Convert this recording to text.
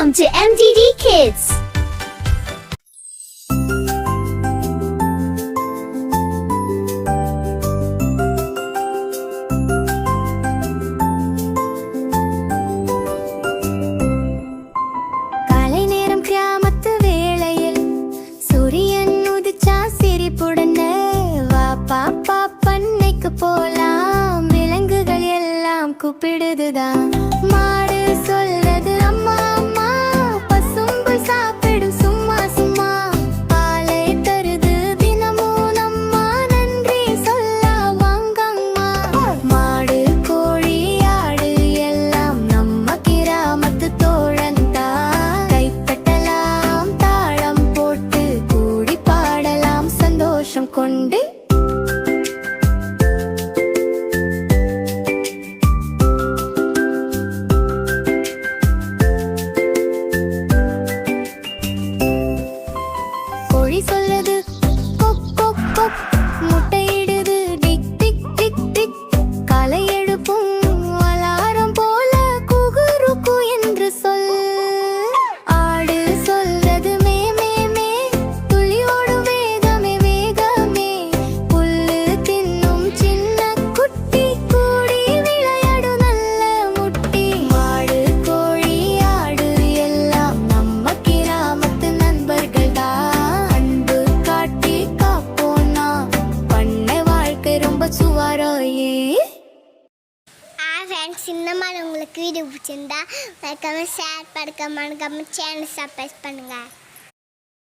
Welcome to MDD Kids. காலை நேரம் கிராமத்து வேளையில் சூரியன் உதிச்சா சிரிப்புடனே வா பாப்பா பண்ணைக்கு போலாம், விலங்குகள் எல்லாம் கூப்பிடுதுதான். மாடு சொல்லது அம்மா அம்மா, பசும்புல் சாப்பிடும் சும்மா சும்மா, பாலை தருது தினமும் நம்மா, நன்றி சொல்ல வாங்கம்மா. மாடு கோழி ஆடு எல்லாம் நம்ம கிராமத்து தோழந்தா, கைப்பட்டலாம் தாளம் போட்டு கூடி பாடலாம் சந்தோஷம் கொண்டு. கோழி சொல்லது கொக் கொக் கொக், முட்டையிடுது டிக் டிக் டிக் டிக், காலை எழுப்பும் அலாரம் போல குகுருக்கு என்று சொல். ஆடு சொல்லது மே மே மே, துளியோடு வேகமே வேகமே, புல்லு தின்னும் சின்ன குட்டி கூடி விளையாடு நல்ல முட்டி. மாடு கோழி ஆடு எல்லாம் நம்ம கிராமத்து நண்பர்கள் தான், அன்பு காட்டி காப்போனா பண்ணை வாழ்க்கை ரொம்ப சுவாரோயே. ஃப்ரெண்ட்ஸ், இந்த மாதிரி உங்களுக்கு வீடியோ பிடிச்சிருந்தா மறக்காம ஷேர் பண்ணுங்க, சேனல் சப்ஸ்கிரைப் பண்ணுங்கள்.